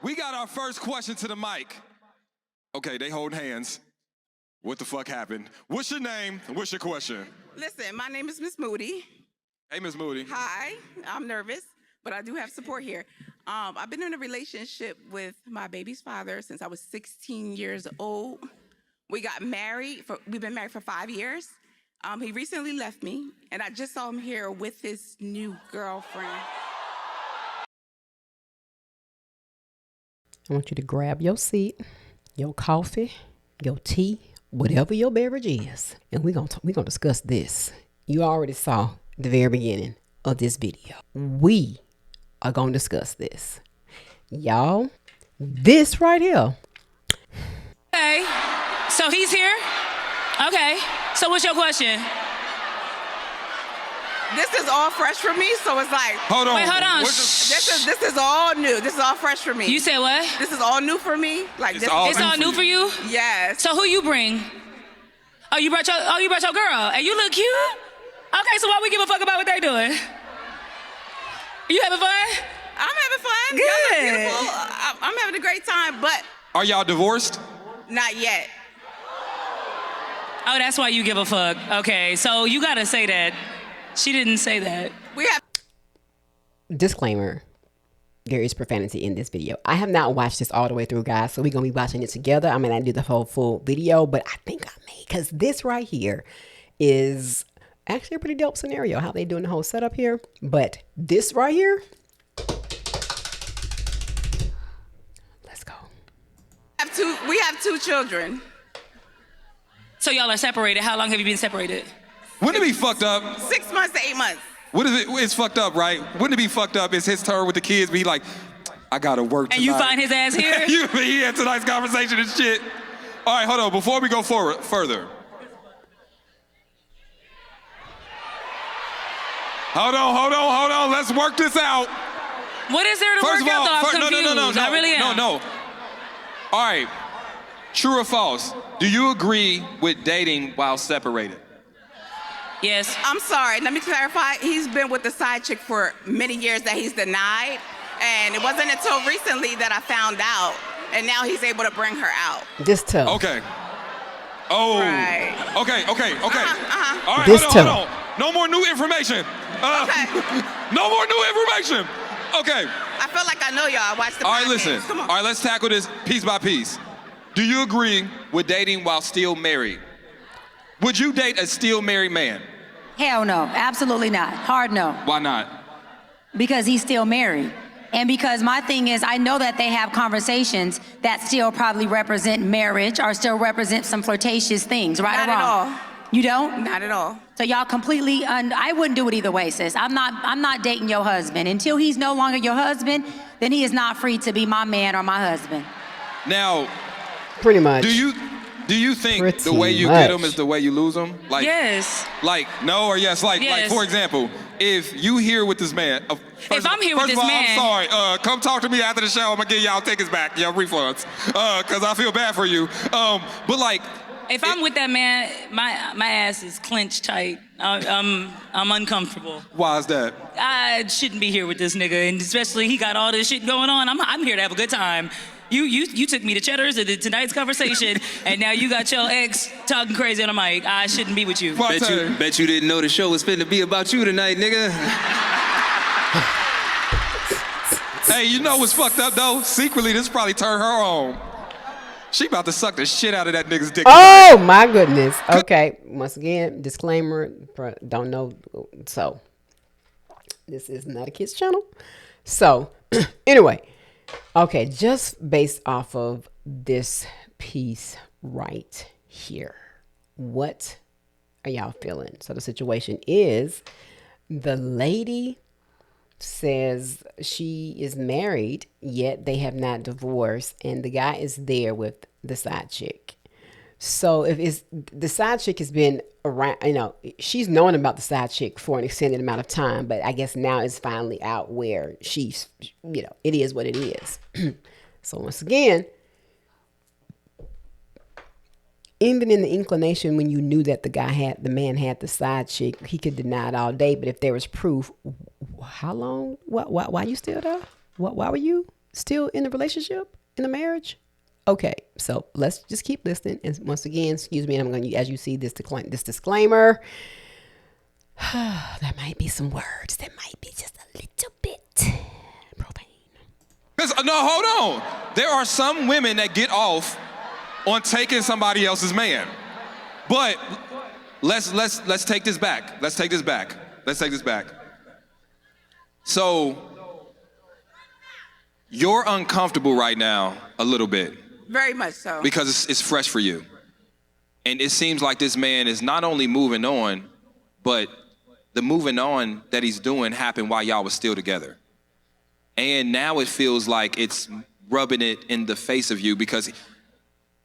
We got our first question to the mic. Okay, they holding hands. What the fuck happened? What's your name? What's your question? Listen, my name is Miss Moody. Hey, Miss Moody. Hi, I'm nervous, but I do have support here. I've been in a relationship with my baby's father since I was 16 years old. We got married. We've been married for 5 years. He recently left me, and I just saw him here with his new girlfriend. I want you to grab your seat, your coffee, your tea, whatever your beverage is, and we're gonna discuss this. You already saw the very beginning of this video. We are gonna discuss this, y'all. This right here. Okay, so he's here. Okay, so what's your question? This is all fresh for me, so it's like. Hold on. Wait, hold on. This is all new. This is all fresh for me. You said what? This is all new for me. Like It's this. all It's all new for you? Yes. So who you bring? Oh, you brought your girl, and you look cute. Okay, so why we give a fuck about what they doing? You having fun? I'm having fun. Good. Y'all look beautiful. I'm having a great time, but Are y'all divorced? not yet. Oh, that's why you give a fuck. Okay, so you gotta say that. She didn't say that. We have. Disclaimer. There is profanity in this video. I have not watched this all the way through, guys, so we're going to be watching it together. I mean, I do the whole full video, but I think I may, because this right here is actually a pretty dope scenario, how they doing the whole setup here. But this right here, let's go. We have two children. So y'all are separated. How long have you been separated? Wouldn't it be fucked up? 6 months to 8 months. What is it? It's fucked up, right? Wouldn't it be fucked up? It's his turn with the kids, be like, I gotta work tonight. And you find his ass here? He had tonight's conversation and shit. All right, hold on. Before we go further. Hold on. Let's work this out. What is there to First work of all, out though? I'm confused. I really am. No. All right. True or false? Do you agree with dating while separated? Yes. I'm sorry. Let me clarify. He's been with the side chick for many years that he's denied, and it wasn't until recently that I found out, and now he's able to bring her out. This tough. Okay. Oh. Right. Okay. All right, This hold on. tough. No more new information. Okay. No more new information. Okay. I feel like I know y'all. I watched the All right, podcast. listen. Come on. All right, let's tackle this piece by piece. Do you agree with dating while still married? Would you date a still married man? Hell no, absolutely not. Hard no. Why not? Because he's still married. And because my thing is, I know that they have conversations that still probably represent marriage or still represent some flirtatious things, right Not or wrong? at all. You don't? Not at all. So y'all completely, I wouldn't do it either way, sis. I'm not dating your husband. Until he's no longer your husband, then he is not free to be my man or my husband. Now, Pretty much. do you think Pretty the way you much. get them is the way you lose them? Like, Yes. Like, no or yes? Like Yes. for example, if you here with this man. If I'm here with this man. I'm sorry. Come talk to me after the show. I'm going to give y'all tickets back, y'all refunds. Because I feel bad for you. But like. If I'm with that man, my ass is clenched tight. I'm uncomfortable. Why is that? I shouldn't be here with this nigga, and especially he got all this shit going on. I'm here to have a good time. You took me to Cheddar's at tonight's conversation, and now you got your ex talking crazy on the mic. I shouldn't be with you. Bet you didn't know the show was finna be about you tonight, nigga. Hey, you know what's fucked up though? Secretly, this probably turned her on. She about to suck the shit out of that nigga's dick. Oh my goodness. Okay. Once again, disclaimer. Don't know. So this is not a kid's channel. So anyway, okay. Just based off of this piece right here, what are y'all feeling? So the situation is the lady says she is married, yet they have not divorced, and the guy is there with the side chick. So if it's the side chick has been around, she's known about the side chick for an extended amount of time, but I guess now it's finally out where she's, it is what it is. So once again, even in the inclination when you knew that the man had the side chick, he could deny it all day. But if there was proof, how long? Why you still there? Why were you? still in the relationship, in the marriage? Okay, so let's just keep listening. And once again, excuse me, and I'm going to, as you see this disclaimer, there might be some words that might be just a little bit profane. No, hold on. There are some women that get off on taking somebody else's man. But let's take this back. Let's take this back. So you're uncomfortable right now a little bit. Very much so. Because it's fresh for you. And it seems like this man is not only moving on, but the moving on that he's doing happened while y'all was still together. And now it feels like it's rubbing it in the face of you because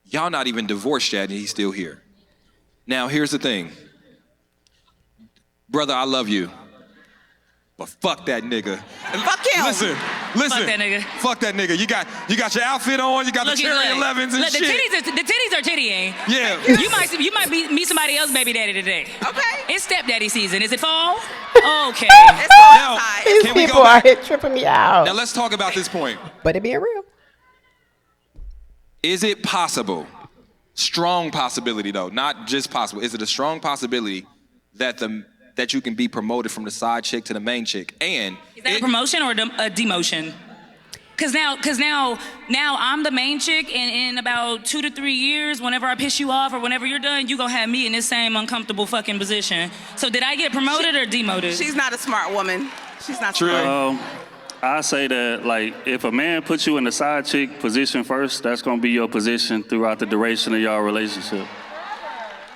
y'all not even divorced yet and he's still here. Now, here's the thing. Brother, I love you. But fuck that nigga. Fuck him. Listen. Fuck that nigga. Fuck that nigga. You got your outfit on, you got the cherry 11s and shit. The titties are tittying. Yeah. You might meet somebody else baby daddy today. Okay. It's stepdaddy season. Is it fall? Okay. It's cold Now, outside. These Can we people go are back? here tripping me out. Now let's talk about this point. But it being real. Is it possible, strong possibility though, not just possible, is it a strong possibility that you can be promoted from the side chick to the main chick? And Is that a promotion or a demotion? Cause now I'm the main chick, and in about 2 to 3 years, whenever I piss you off or whenever you're done, you gonna have me in this same uncomfortable fucking position. So did I get promoted or demoted? She's not a smart woman. She's not smart. I say that, like, if a man puts you in the side chick position first, that's gonna be your position throughout the duration of your relationship.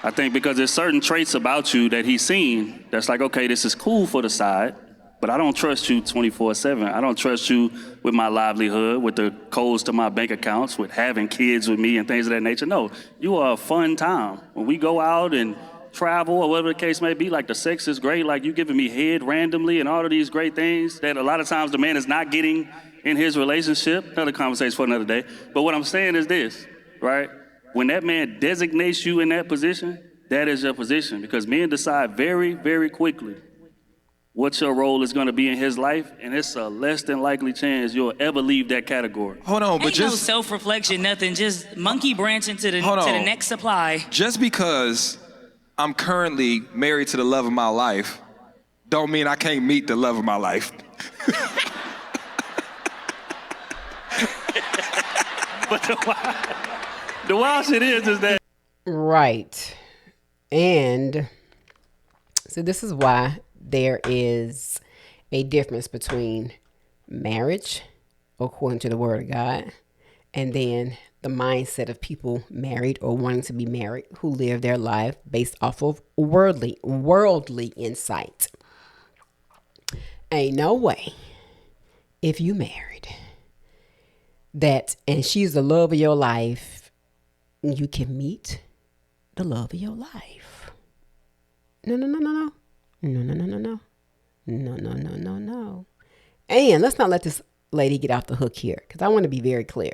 I think because there's certain traits about you that he's seen that's like, okay, this is cool for the side, but I don't trust you 24/7. I don't trust you with my livelihood, with the codes to my bank accounts, with having kids with me and things of that nature. No, you are a fun time. When we go out and travel or whatever the case may be, like the sex is great, like you giving me head randomly and all of these great things that a lot of times the man is not getting in his relationship. Another conversation for another day. But what I'm saying is this, right? When that man designates you in that position, that is your position, because men decide very, very quickly what your role is going to be in his life, and it's a less than likely chance you'll ever leave that category. hold on, but Ain't no just self-reflection, nothing. Just monkey branching to the Hold on. next supply. just because I'm currently married to the love of my life, don't mean I can't meet the love of my life. But the wild shit is that Right. And so this is why there is a difference between marriage, according to the word of God, and then the mindset of people married or wanting to be married who live their life based off of worldly insight. Ain't no way if you married that and she's the love of your life, you can meet the love of your life. No. And let's not let this lady get off the hook here, because I want to be very clear.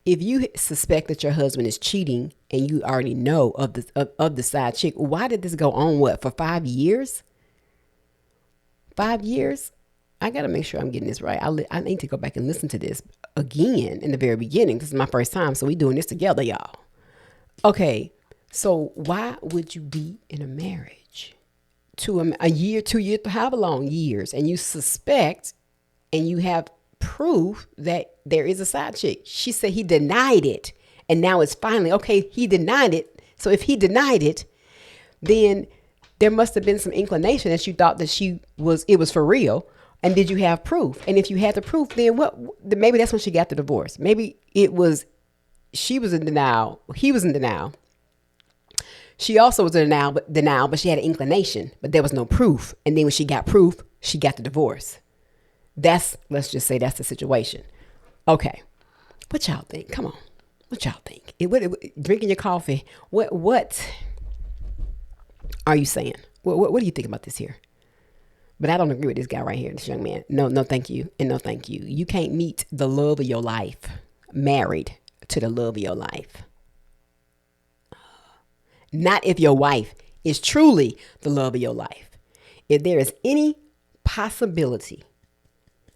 If you suspect that your husband is cheating and you already know of the side chick, why did this go on, for 5 years? 5 years? I got to make sure I'm getting this right. I need to go back and listen to this again in the very beginning. This is my first time, so we doing this together, y'all. Okay, so why would you be in a marriage to a year, 2 years, however long years, and you suspect and you have proof that there is a side chick? She said he denied it, and now it's finally, okay, he denied it. So if he denied it, then there must have been some inclination that you thought that it was for real. And did you have proof? And if you had the proof, then maybe that's when she got the divorce. Maybe she was in denial. He was in denial. She also was in denial, but she had an inclination, but there was no proof. And then when she got proof, she got the divorce. Let's just say that's the situation. Okay. What y'all think? Come on. What y'all think? Drinking your coffee. What are you saying? What do you think about this here? But I don't agree with this guy right here, this young man. No, thank you. And no, thank you. You can't meet the love of your life married to the love of your life. Not if your wife is truly the love of your life. If there is any possibility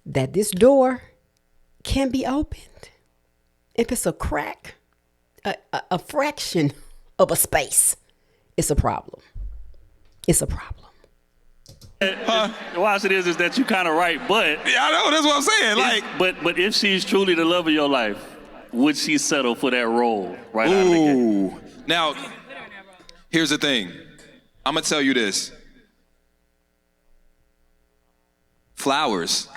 that this door can be opened. If it's a crack, a fraction of a space, it's a problem. It's a problem. Watch it is that you kind of right, but Yeah, I know. That's what I'm saying. Like, but if she's truly the love of your life, would she settle for that role right out of the gate? ooh. Now, here's the thing. I'm gonna tell you this. Flowers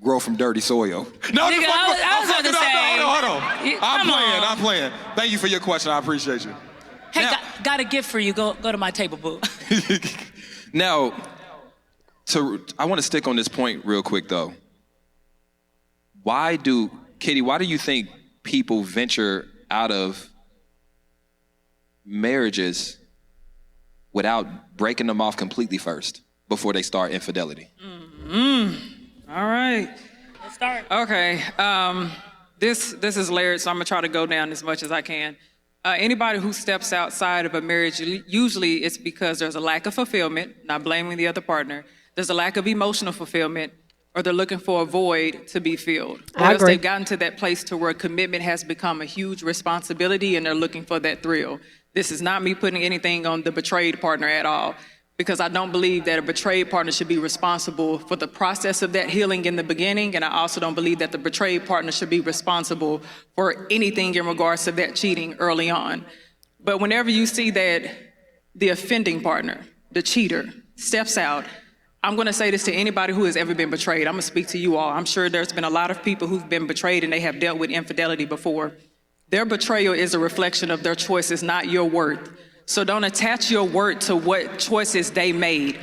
grow from dirty soil. No, Nigga, I was about to say. Hold on. I'm playing. Thank you for your question. I appreciate you. Hey, Now- got a gift for you. Go to my table, boo. Now, I want to stick on this point real quick though. Katie, why do you think people venture out of marriages without breaking them off completely first before they start infidelity? All right. Let's start. Okay. This is layered, so I'm gonna try to go down as much as I can. Anybody who steps outside of a marriage, usually it's because there's a lack of fulfillment, not blaming the other partner. There's a lack of emotional fulfillment, or they're looking for a void to be filled. Or I else agree. they've gotten to that place to where commitment has become a huge responsibility and they're looking for that thrill. This is not me putting anything on the betrayed partner at all, because I don't believe that a betrayed partner should be responsible for the process of that healing in the beginning, and I also don't believe that the betrayed partner should be responsible for anything in regards to that cheating early on. But whenever you see that the offending partner, the cheater, steps out, I'm gonna say this to anybody who has ever been betrayed. I'm gonna speak to you all. I'm sure there's been a lot of people who've been betrayed and they have dealt with infidelity before. Their betrayal is a reflection of their choices, not your worth. So don't attach your worth to what choices they made.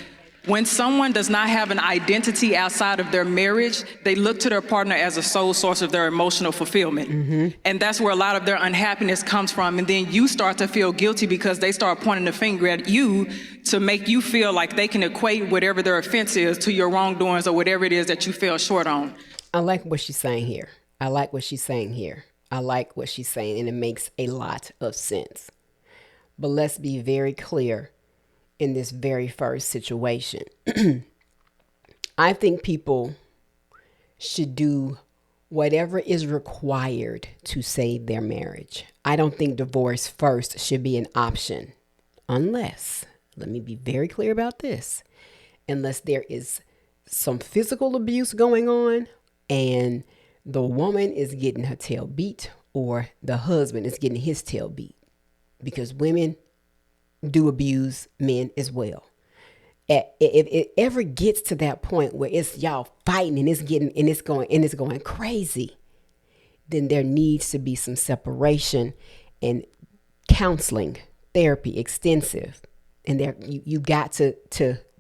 When someone does not have an identity outside of their marriage, they look to their partner as a sole source of their emotional fulfillment. And that's where a lot of their unhappiness comes from. And then you start to feel guilty because they start pointing the finger at you to make you feel like they can equate whatever their offense is to your wrongdoings or whatever it is that you fell short on. I like what she's saying here. I like what she's saying, and it makes a lot of sense. But let's be very clear in this very first situation. I think people should do whatever is required to save their marriage. I don't think divorce first should be an option unless, let me be very clear about this, unless there is some physical abuse going on and the woman is getting her tail beat or the husband is getting his tail beat. Because women do abuse men as well. If it ever gets to that point where it's y'all fighting and it's going crazy, then there needs to be some separation and counseling, therapy, extensive. And there you got to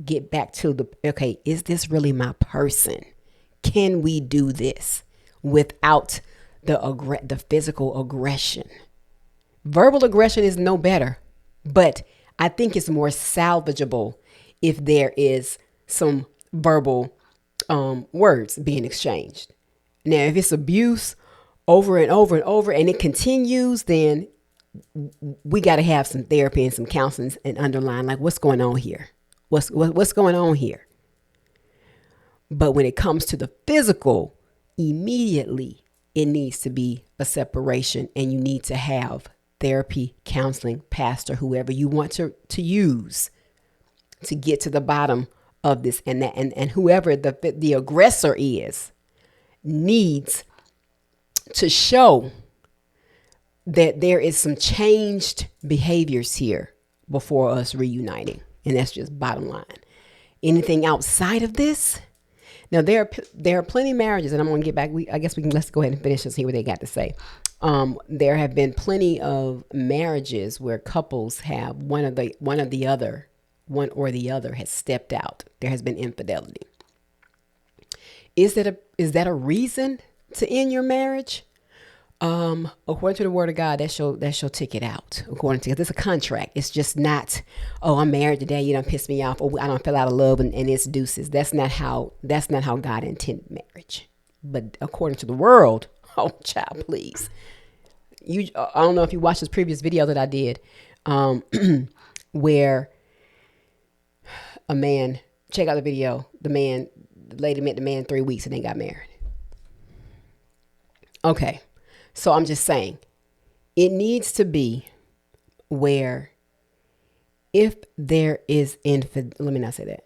get back to okay, is this really my person? Can we do this without the physical aggression? Verbal aggression is no better, but I think it's more salvageable if there is some verbal words being exchanged. Now, if it's abuse over and over and over and it continues, then we got to have some therapy and some counseling and underline like what's going on here? What's going on here? But when it comes to the physical, immediately it needs to be a separation, and you need to have therapy, counseling, pastor, whoever you want to use to get to the bottom of this, and whoever the aggressor is needs to show that there is some changed behaviors here before us reuniting. And that's just bottom line. Anything outside of this, now there are plenty of marriages, and I'm going to get back. Let's go ahead and finish and see what they got to say. There have been plenty of marriages where couples have one or the other has stepped out. There has been infidelity. Is that a reason to end your marriage? According to the word of God, that's your ticket out. According to, it's a contract. It's just not, oh, I'm married today, you done pissed me off, or I don't fell out of love and it's deuces. That's not how God intended marriage. But according to the world, oh child, please. I don't know if you watched this previous video that I did, where a man, check out the video, the lady met the man 3 weeks and they got married. Okay. So I'm just saying, it needs to be where if there is let me not say that.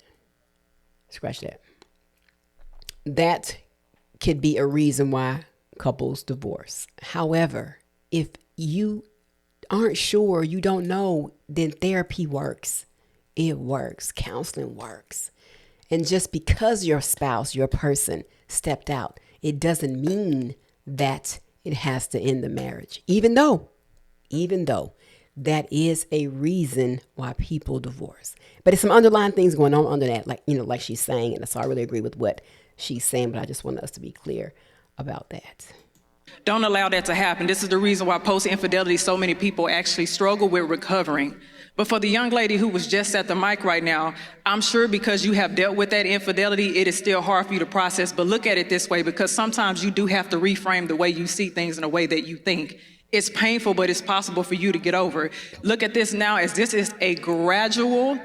Scratch that. That could be a reason why couples divorce. However, if you aren't sure, you don't know, then therapy works. It works. Counseling works. And just because your spouse, your person stepped out, it doesn't mean that it has to end the marriage. Even though that is a reason why people divorce. But it's some underlying things going on under that, like she's saying. And so I really agree with what she's saying, but I just want us to be clear about that. Don't allow that to happen. This is the reason why post-infidelity, so many people actually struggle with recovering. But for the young lady who was just at the mic right now, I'm sure because you have dealt with that infidelity, it is still hard for you to process. But look at it this way, because sometimes you do have to reframe the way you see things in a way that you think. It's painful, but it's possible for you to get over. Look at this now as this is a gradual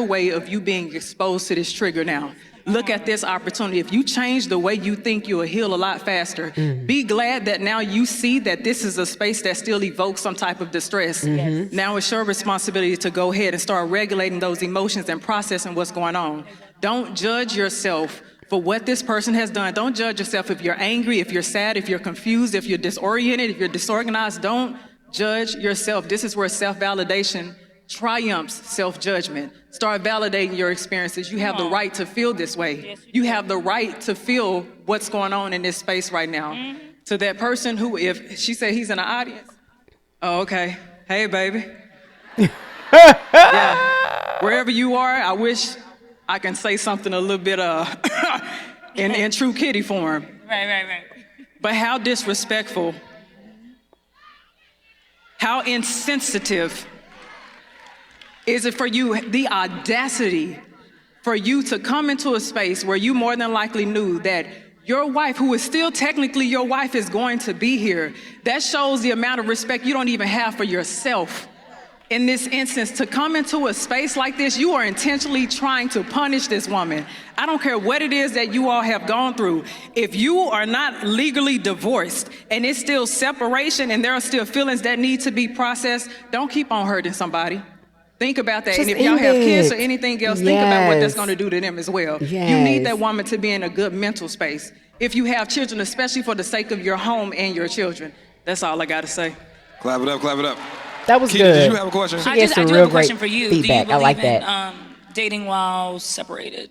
way of you being exposed to this trigger now. Look at this opportunity. If you change the way you think, you'll heal a lot faster. Be glad that now you see that this is a space that still evokes some type of distress. Now it's your responsibility to go ahead and start regulating those emotions and processing what's going on. Don't judge yourself for what this person has done. Don't judge yourself if you're angry, if you're sad, if you're confused, if you're disoriented, if you're disorganized. Don't judge yourself. This is where self-validation triumphs self-judgment. Start validating your experiences. You have the right to feel this way. You have the right to feel what's going on in this space right now. To that person who, if she said he's in the audience, oh, okay. Hey, baby. Yeah. Wherever you are, I wish I can say something a little bit in true kitty form. Right. But how disrespectful, how insensitive is it for you, the audacity for you to come into a space where you more than likely knew that your wife, who is still technically your wife, is going to be here. That shows the amount of respect you don't even have for yourself. In this instance, to come into a space like this, you are intentionally trying to punish this woman. I don't care what it is that you all have gone through. If you are not legally divorced and it's still separation and there are still feelings that need to be processed, don't keep on hurting somebody. Think about that. Just and if y'all have end kids it. or anything else, think about what that's Yes. going to do to them as well. Yes. You need that woman to be in a good mental space. If you have children, especially for the sake of your home and your children. That's all I got to say. Clap it up, clap it up. That was Keita, good. did you have a question? She I gets some do real have a question great for you. feedback. Do you I like believe that. in dating while separated?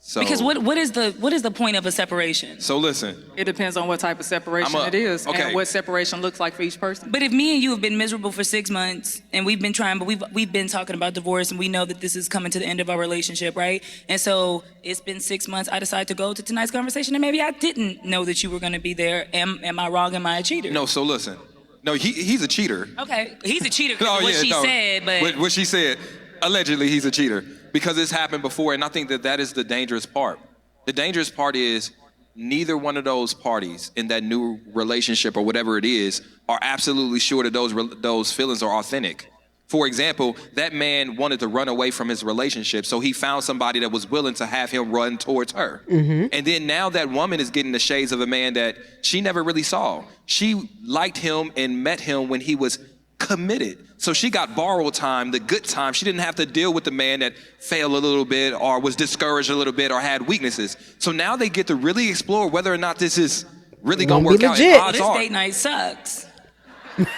So, Because what is the point of a separation? So listen, It depends on what type of separation it is and what separation looks like for each person. But if me and you have been miserable for 6 months and we've been trying, but we've been talking about divorce and we know that this is coming to the end of our relationship, right? And so it's been 6 months. I decided to go to tonight's conversation and maybe I didn't know that you were going to be there. Am I wrong? Am I a cheater? no, so listen. No, he's a cheater. Okay, he's a cheater. No, What she said, but what she said, allegedly he's a cheater because it's happened before, and I think that is the dangerous part. The dangerous part is neither one of those parties in that new relationship or whatever it is are absolutely sure that those feelings are authentic. For example, that man wanted to run away from his relationship, so he found somebody that was willing to have him run towards her. And then now that woman is getting the shades of a man that she never really saw. She liked him and met him when he was committed. So she got borrowed time, the good time. She didn't have to deal with the man that failed a little bit or was discouraged a little bit or had weaknesses. So now they get to really explore whether or not this is really going to work out. legit. Odds this are. date night sucks.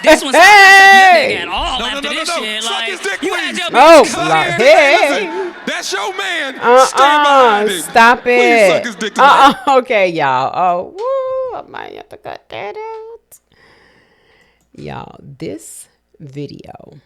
This one's not your nigga at all No, after no, no, this no, no. shit. Suck Like, his dick, you had please. your Oh, bitch come like, here. hey. That's your man. Stand behind him. Stop it. Please suck his dick tonight. Okay, y'all. Oh, woo. I might have to cut that out. Y'all, this video.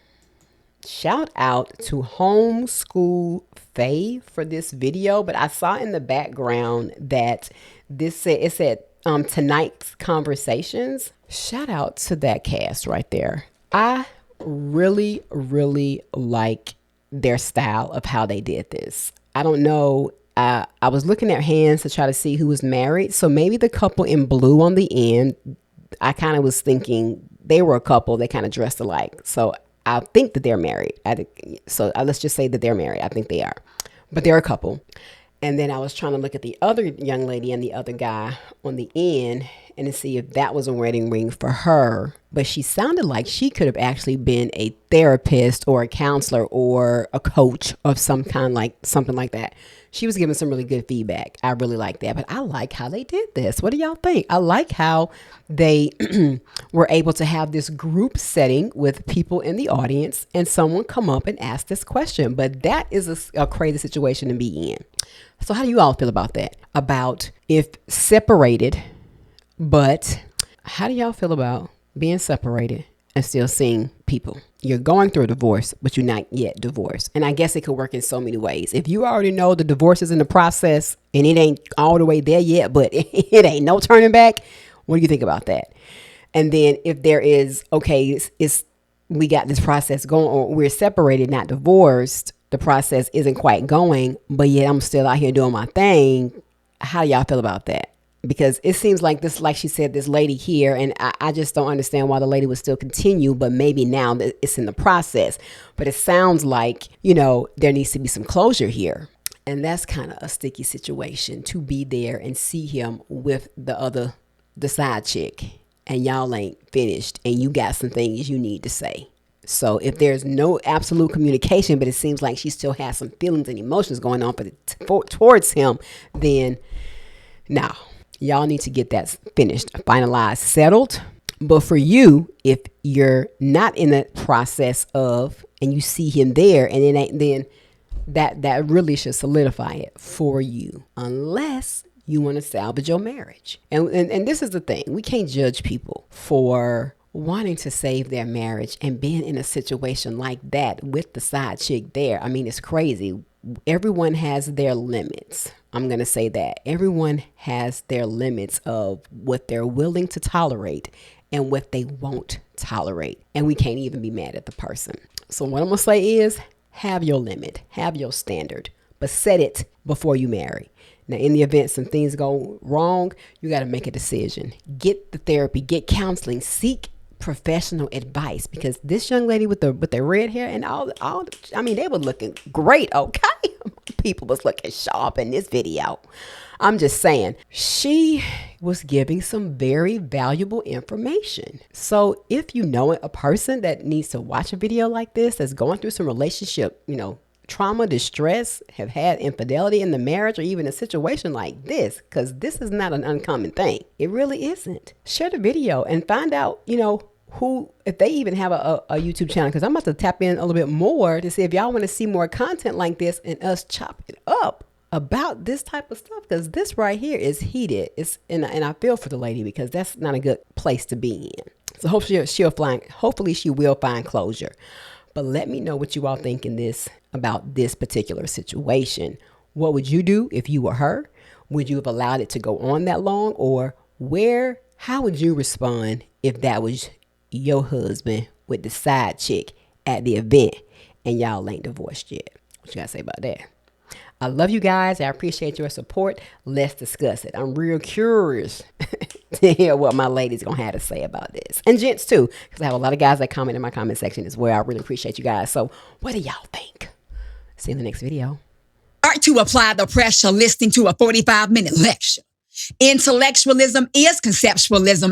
Shout out to Homeschool Faye for this video, but I saw in the background that it said tonight's conversations. Shout out to that cast right there. I really, really like their style of how they did this. I don't know. I was looking at hands to try to see who was married. So maybe the couple in blue on the end, I kind of was thinking they were a couple. They kind of dressed alike. So I think that they're married. Let's just say that they're married. I think they are. But they're a couple. And then I was trying to look at the other young lady and the other guy on the end and to see if that was a wedding ring for her. But she sounded like she could have actually been a therapist or a counselor or a coach of some kind, like something like that. She was giving some really good feedback. I really like that. But I like how they did this. What do y'all think? I like how they were able to have this group setting with people in the audience and someone come up and ask this question. But that is a crazy situation to be in. So how do you all feel about that? About if separated, but how do y'all feel about being separated and still seeing people? You're going through a divorce, but you're not yet divorced. And I guess it could work in so many ways. If you already know the divorce is in the process and it ain't all the way there yet, but it ain't no turning back, what do you think about that? And then if there is, okay, we got this process going, or we're separated, not divorced, the process isn't quite going, but yet I'm still out here doing my thing. How do y'all feel about that? Because it seems like this, like she said, this lady here, and I just don't understand why the lady would still continue, but maybe now that it's in the process. But it sounds like, there needs to be some closure here. And that's kind of a sticky situation to be there and see him with the side chick, and y'all ain't finished, and you got some things you need to say. So if there's no absolute communication, but it seems like she still has some feelings and emotions going on towards him, then no. Y'all need to get that finished, finalized, settled. But for you, if you're not in the process of, and you see him there, and it ain't, then that really should solidify it for you, unless you want to salvage your marriage. And this is the thing. We can't judge people for wanting to save their marriage and being in a situation like that with the side chick there. I mean, it's crazy. Everyone has their limits. I'm going to say that. Everyone has their limits of what they're willing to tolerate and what they won't tolerate. And we can't even be mad at the person. So what I'm going to say is, have your limit, have your standard, but set it before you marry. Now, in the event some things go wrong, you got to make a decision. Get the therapy, get counseling, seek professional advice, because this young lady with the red hair and all I mean, they were looking great. Okay. People was looking sharp in this video. I'm just saying, she was giving some very valuable information. So if you know a person that needs to watch a video like this, that's going through some relationship, trauma, distress, have had infidelity in the marriage, or even a situation like this, because this is not an uncommon thing. It really isn't. Share the video and find out, who, if they even have a YouTube channel, because I'm about to tap in a little bit more to see if y'all want to see more content like this and us chop it up about this type of stuff, because this right here is heated. And I feel for the lady, because that's not a good place to be in. So hopefully she will find closure. But let me know what you all think about this particular situation. What would you do if you were her? Would you have allowed it to go on that long? Or how would you respond if that was your husband with the side chick at the event and y'all ain't divorced yet? What you gotta say about that? I love you guys. I appreciate your support. Let's discuss it. I'm real curious to hear what my ladies gonna have to say about this, and gents too, because I have a lot of guys that comment in my comment section as well. I really appreciate you guys. So what do y'all think? See you in the next video. Start to apply the pressure listening to a 45-minute lecture. Intellectualism is conceptualism.